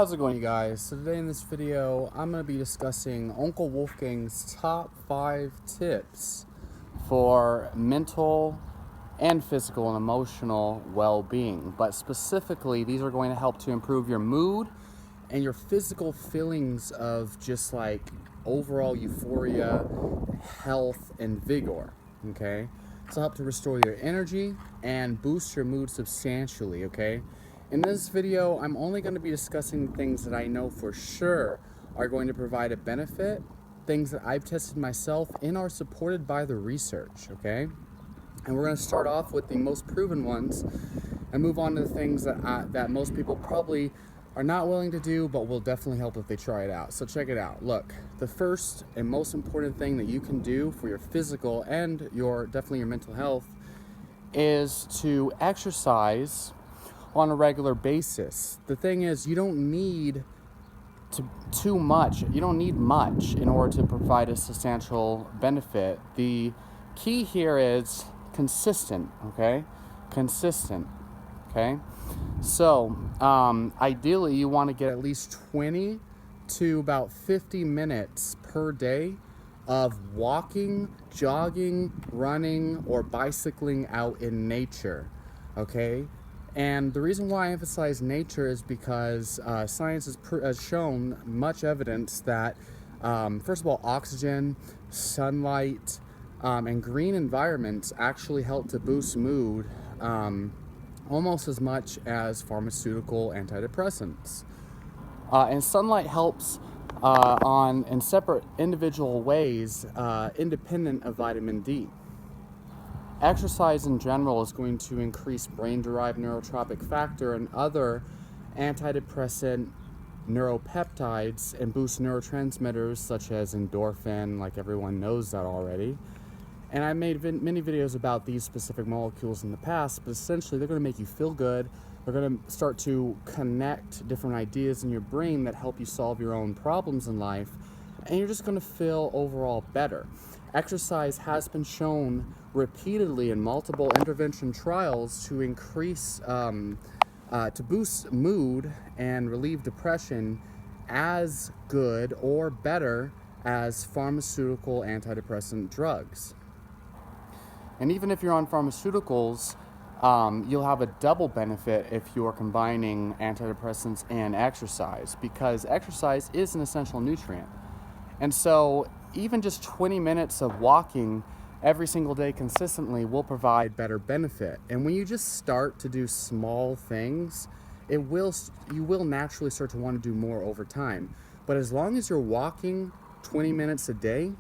How's it going, you guys? So today in this video, I'm going to be discussing Uncle Wolfgang's top 5 tips for mental and physical and emotional well-being. But specifically, these are going to help to improve your mood and your physical feelings of just like overall euphoria, health, and vigor, okay? So help to restore your energy and boost your mood substantially, okay? In this video, I'm only going to be discussing things that I know for sure are going to provide a benefit, things that I've tested myself and are supported by the research, okay? And we're going to start off with the most proven ones and move on to the things that most people probably are not willing to do, but will definitely help if they try it out. So check it out. Look, the first and most important thing that you can do for your physical and definitely your mental health is to exercise on a regular basis. The thing is, you don't need too much. You don't need much in order to provide a substantial benefit. The key here is consistent, okay? Consistent, okay? So, ideally, you want to get at least 20 to about 50 minutes per day of walking, jogging, running, or bicycling out in nature, okay? And the reason why I emphasize nature is because science has shown much evidence that, first of all, oxygen, sunlight, and green environments actually help to boost mood almost as much as pharmaceutical antidepressants. And sunlight helps in separate individual ways, independent of vitamin D. Exercise in general is going to increase brain-derived neurotropic factor and other antidepressant neuropeptides and boost neurotransmitters such as endorphin, like everyone knows that already. And I made many videos about these specific molecules in the past, but essentially they're going to make you feel good. They're going to start to connect different ideas in your brain that help you solve your own problems in life, and you're just going to feel overall better. Exercise has been shown repeatedly in multiple intervention trials to increase, to boost mood and relieve depression as good or better as pharmaceutical antidepressant drugs. And even if you're on pharmaceuticals, you'll have a double benefit if you're combining antidepressants and exercise, because exercise is an essential nutrient. And so even just 20 minutes of walking every single day consistently will provide better benefit. And when you just start to do small things, you will naturally start to want to do more over time. But as long as you're walking 20 minutes a day,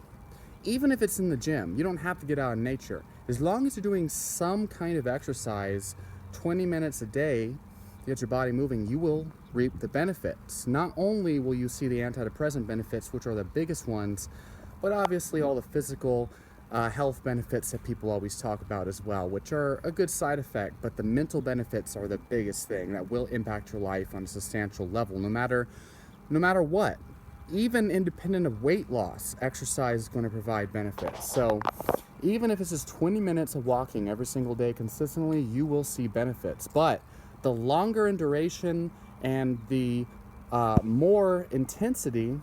even if it's in the gym, you don't have to get out in nature. As long as you're doing some kind of exercise 20 minutes a day to get your body moving, you will reap the benefits. Not only will you see the antidepressant benefits, which are the biggest ones, but obviously all the physical health benefits that people always talk about as well, which are a good side effect, but the mental benefits are the biggest thing that will impact your life on a substantial level, no matter what. Even independent of weight loss, exercise is going to provide benefits. So even if it's just 20 minutes of walking every single day consistently, you will see benefits. But the longer in duration and the more intensity,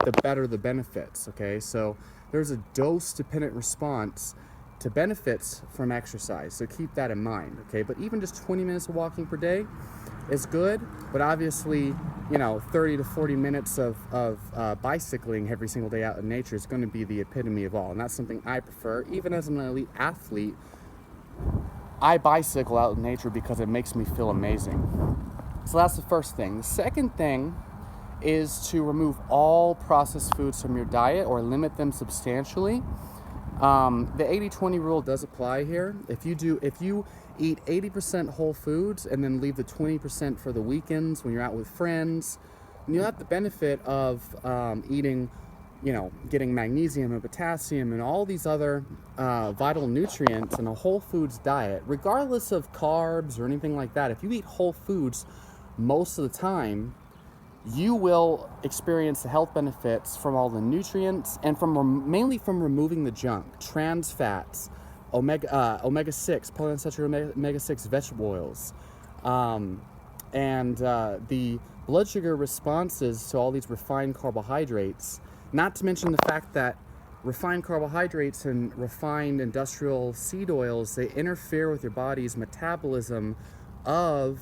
the better the benefits, okay? So there's a dose-dependent response to benefits from exercise, so keep that in mind, okay? But even just 20 minutes of walking per day is good, but obviously, 30 to 40 minutes of bicycling every single day out in nature is going to be the epitome of all, and that's something I prefer. Even as an elite athlete, I bicycle out in nature because it makes me feel amazing. So that's the first thing. The second thing is to remove all processed foods from your diet or limit them substantially. The 80-20 rule does apply here. If you eat 80% whole foods and then leave the 20% for the weekends when you're out with friends, and you'll have the benefit of eating, getting magnesium and potassium and all these other vital nutrients in a whole foods diet, regardless of carbs or anything like that. If you eat whole foods most of the time, you will experience the health benefits from all the nutrients and mainly from removing the junk, trans fats, omega-6, polyunsaturated omega-6 vegetable oils, and the blood sugar responses to all these refined carbohydrates, not to mention the fact that refined carbohydrates and refined industrial seed oils, they interfere with your body's metabolism of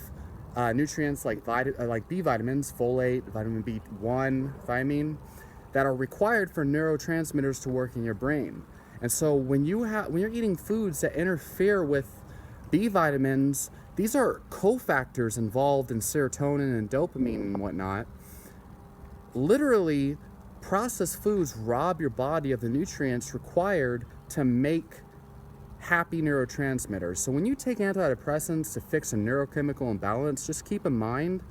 nutrients like B vitamins, folate, vitamin B1, thiamine, that are required for neurotransmitters to work in your brain. And so when you're eating foods that interfere with B vitamins, these are cofactors involved in serotonin and dopamine and whatnot. Literally, processed foods rob your body of the nutrients required to make happy neurotransmitters. So when you take antidepressants to fix a neurochemical imbalance, just keep in mind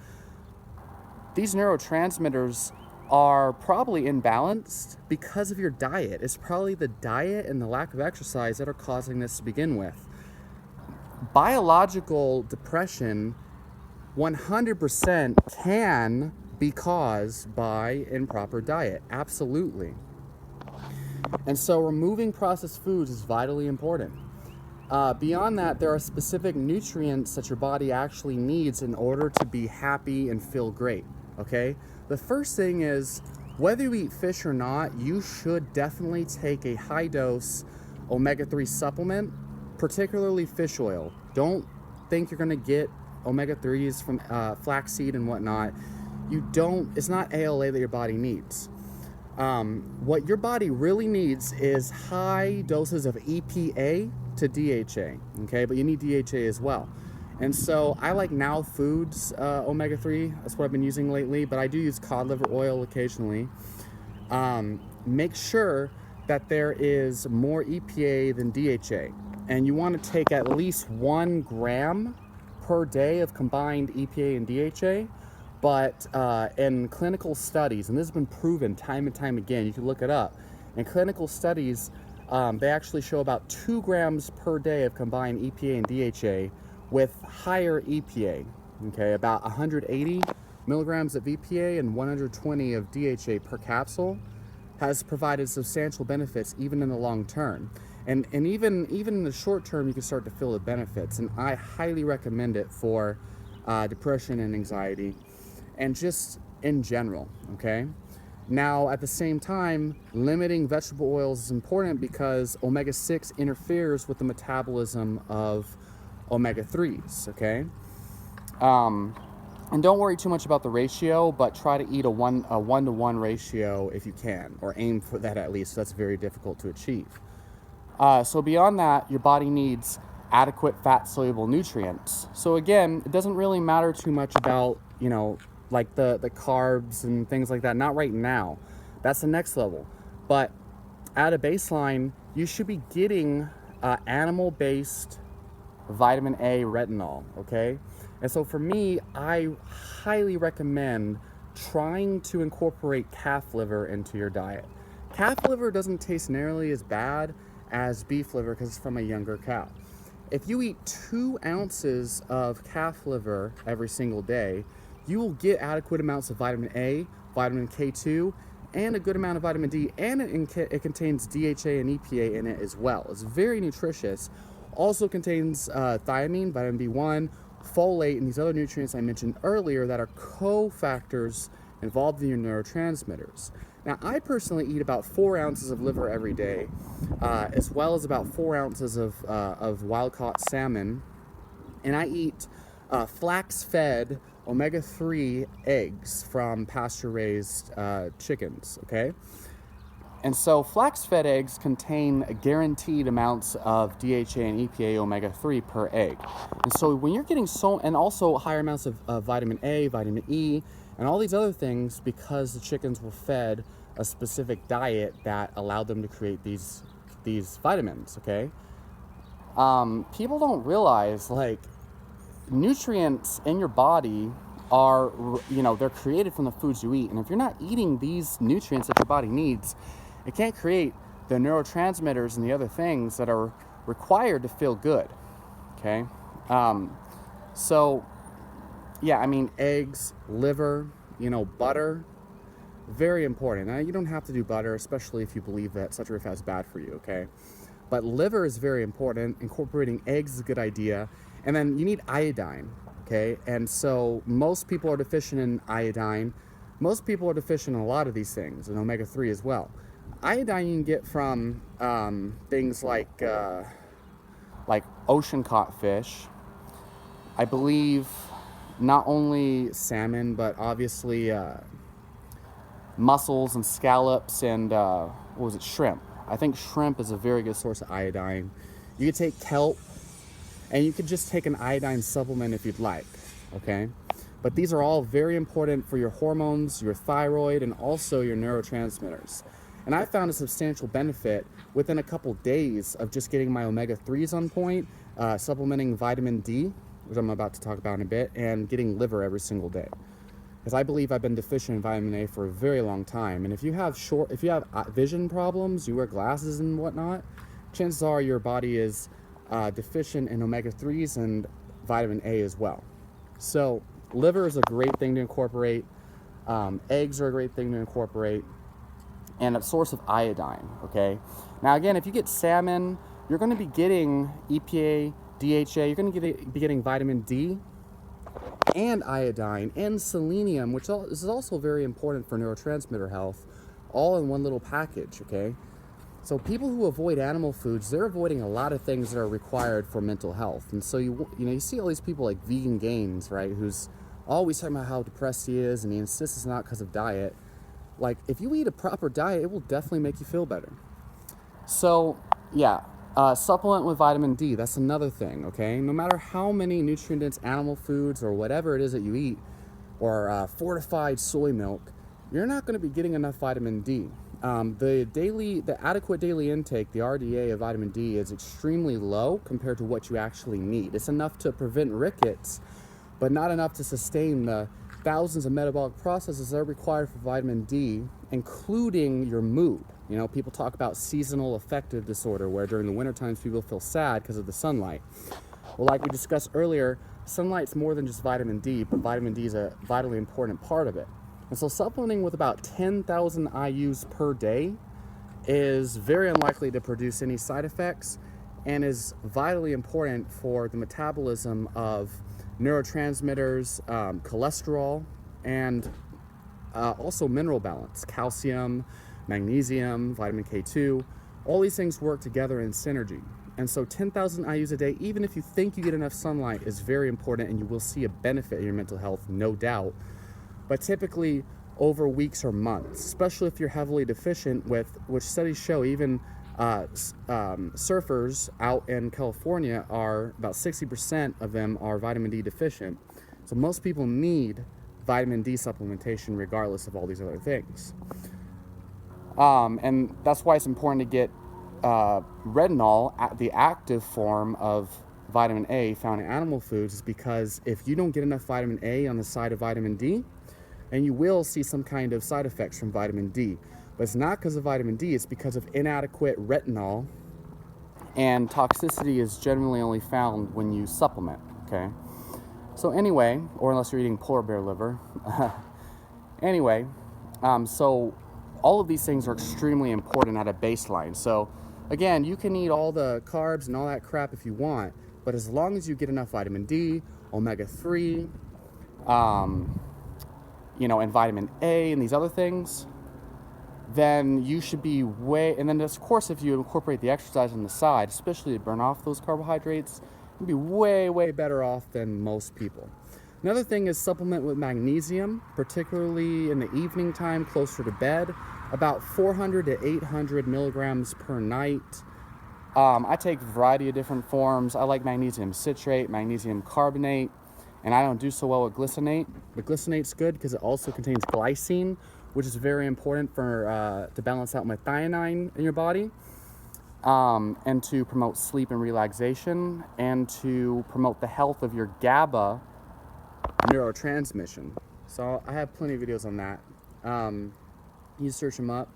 these neurotransmitters are probably imbalanced because of your diet. It's probably the diet and the lack of exercise that are causing this to begin with. Biological depression 100% can be caused by improper diet. Absolutely. And so removing processed foods is vitally important. Beyond that, there are specific nutrients that your body actually needs in order to be happy and feel great, okay? The first thing is, whether you eat fish or not, you should definitely take a high-dose omega-3 supplement, particularly fish oil. Don't think you're gonna get omega-3s from flaxseed and whatnot. It's not ALA that your body needs. What your body really needs is high doses of EPA to DHA, okay? But you need DHA as well. And so I like Now Foods omega-3. That's what I've been using lately, but I do use cod liver oil occasionally. Make sure that there is more EPA than DHA. And you want to take at least 1 gram per day of combined EPA and DHA. But in clinical studies, and this has been proven time and time again, you can look it up. In clinical studies, they actually show about 2 grams per day of combined EPA and DHA with higher EPA, okay? About 180 milligrams of EPA and 120 of DHA per capsule has provided substantial benefits even in the long term. And even in the short term, you can start to feel the benefits. And I highly recommend it for depression and anxiety, and just in general, okay? Now, at the same time, limiting vegetable oils is important because omega-6 interferes with the metabolism of omega-3s, okay? And don't worry too much about the ratio, but try to eat a 1-to-1 ratio if you can, or aim for that at least. That's very difficult to achieve. So beyond that, your body needs adequate fat-soluble nutrients. So again, it doesn't really matter too much about, like the carbs and things like that. Not right now. That's the next level. But at a baseline, you should be getting animal-based vitamin A retinol, okay? And so for me, I highly recommend trying to incorporate calf liver into your diet. Calf liver doesn't taste nearly as bad as beef liver because it's from a younger cow. If you eat 2 ounces of calf liver every single day, you will get adequate amounts of vitamin A, vitamin K2, and a good amount of vitamin D, and it contains DHA and EPA in it as well. It's very nutritious. Also contains thiamine, vitamin B1, folate, and these other nutrients I mentioned earlier that are cofactors involved in your neurotransmitters. Now, I personally eat about 4 ounces of liver every day, as well as about 4 ounces of wild-caught salmon, and I eat flax-fed omega-3 eggs from pasture-raised chickens, okay? And so flax-fed eggs contain guaranteed amounts of DHA and EPA omega-3 per egg. And so when you're getting and also higher amounts of vitamin A, vitamin E, and all these other things because the chickens were fed a specific diet that allowed them to create these vitamins, okay? People don't realize, like, nutrients in your body are, they're created from the foods you eat. And if you're not eating these nutrients that your body needs, it can't create the neurotransmitters and the other things that are required to feel good, okay? So, yeah, I mean, eggs, liver, butter, very important. Now, you don't have to do butter, especially if you believe that saturated fat is bad for you, okay? But liver is very important. Incorporating eggs is a good idea. And then you need iodine. okay? And so most people are deficient in iodine. Most people are deficient in a lot of these things, and omega-3 as well. Iodine you can get from things like ocean caught fish. I believe not only salmon, but obviously mussels and scallops and shrimp. I think shrimp is a very good source of iodine. You could take kelp, and you could just take an iodine supplement if you'd like, okay? But these are all very important for your hormones, your thyroid, and also your neurotransmitters. And I found a substantial benefit within a couple days of just getting my omega-3s on point, supplementing vitamin D, which I'm about to talk about in a bit, and getting liver every single day. Because I believe I've been deficient in vitamin A for a very long time. And if you have vision problems, you wear glasses and whatnot, chances are your body is deficient in omega-3s and vitamin A as well. So liver is a great thing to incorporate. Eggs are a great thing to incorporate, and a source of iodine, okay? Now again, if you get salmon, you're going to be getting EPA, DHA, you're going to be getting vitamin D and iodine and selenium, which is also very important for neurotransmitter health, all in one little package, okay? So people who avoid animal foods, they're avoiding a lot of things that are required for mental health. And so you see all these people like Vegan Gains, right, who's always talking about how depressed he is, and he insists it's not because of diet. Like, if you eat a proper diet, it will definitely make you feel better. So yeah, supplement with vitamin D, that's another thing, okay? No matter how many nutrient-dense animal foods or whatever it is that you eat, or fortified soy milk, you're not going to be getting enough vitamin D. The adequate daily intake, the RDA of vitamin D, is extremely low compared to what you actually need. It's enough to prevent rickets, but not enough to sustain the thousands of metabolic processes that are required for vitamin D, including your mood. You know, people talk about seasonal affective disorder, where during the winter times people feel sad because of the sunlight. Well, like we discussed earlier, sunlight's more than just vitamin D, but vitamin D is a vitally important part of it. And so supplementing with about 10,000 IUs per day is very unlikely to produce any side effects, and is vitally important for the metabolism of neurotransmitters, cholesterol, and also mineral balance, calcium, magnesium, vitamin K2. All these things work together in synergy. And so 10,000 IUs a day, even if you think you get enough sunlight, is very important, and you will see a benefit in your mental health, no doubt. But typically over weeks or months, especially if you're heavily deficient, which studies show even surfers out in California are about 60% of them are vitamin D deficient. So most people need vitamin D supplementation regardless of all these other things. And that's why it's important to get retinol, the active form of vitamin A found in animal foods, is because if you don't get enough vitamin A on the side of vitamin D, and you will see some kind of side effects from vitamin D. But it's not because of vitamin D, it's because of inadequate retinol, and toxicity is generally only found when you supplement, okay? So anyway, or unless you're eating polar bear liver. Anyway, so all of these things are extremely important at a baseline. So again, you can eat all the carbs and all that crap if you want, but as long as you get enough vitamin D, omega-3, and vitamin A and these other things, then you should be and then of course if you incorporate the exercise on the side, especially to burn off those carbohydrates, you'll be way better off than most people. Another thing is supplement with magnesium, particularly in the evening time, closer to bed, about 400 to 800 milligrams per night. I take a variety of different forms. I like magnesium citrate, magnesium carbonate, and I don't do so well with glycinate. But glycinate's good because it also contains glycine, which is very important for to balance out methionine in your body, and to promote sleep and relaxation, and to promote the health of your GABA neurotransmission. So I have plenty of videos on that. You search them up.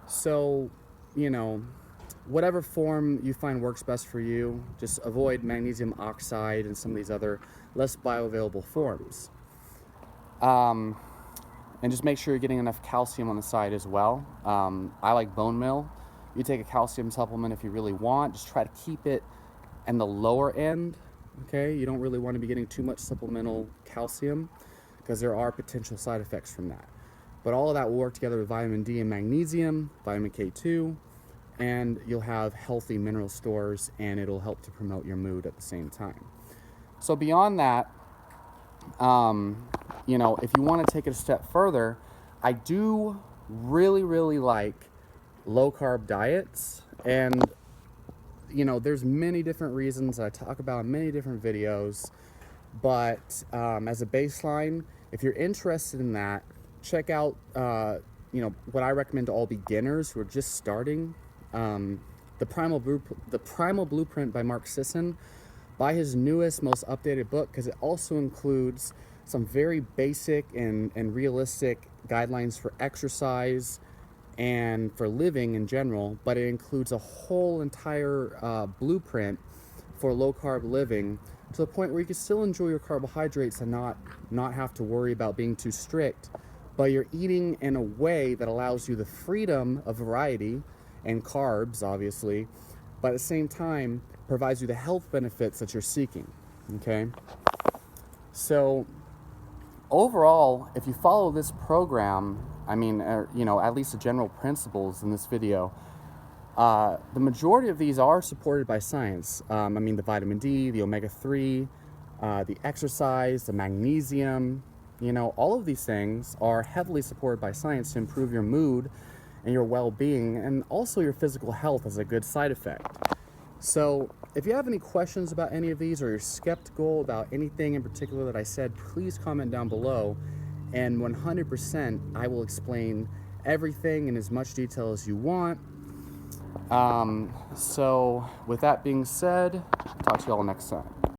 So, whatever form you find works best for you, just avoid magnesium oxide and some of these other less bioavailable forms. And just make sure you're getting enough calcium on the side as well. I like bone meal. You take a calcium supplement if you really want. Just try to keep it in the lower end Okay, you don't really want to be getting too much supplemental calcium because there are potential side effects from that. But all of that will work together with vitamin D and magnesium, vitamin K2, and you'll have healthy mineral stores, and it'll help to promote your mood at the same time. So beyond that, if you want to take it a step further, I do really like low carb diets, and there's many different reasons I talk about in many different videos, but as a baseline, if you're interested in that, check out what I recommend to all beginners who are just starting, the Primal Blueprint by Mark Sisson. Buy his newest, most updated book, because it also includes some very basic and realistic guidelines for exercise and for living in general, but it includes a whole entire blueprint for low carb living, to the point where you can still enjoy your carbohydrates and not have to worry about being too strict, but you're eating in a way that allows you the freedom of variety and carbs, obviously, but at the same time provides you the health benefits that you're seeking. Okay, so overall, if you follow this program, at least the general principles in this video, the majority of these are supported by science. The vitamin D, the omega-3, the exercise, the magnesium, all of these things are heavily supported by science to improve your mood and your well-being, and also your physical health as a good side effect. So if you have any questions about any of these, or you're skeptical about anything in particular that I said, please comment down below, and 100% I will explain everything in as much detail as you want. So with that being said, talk to you all next time.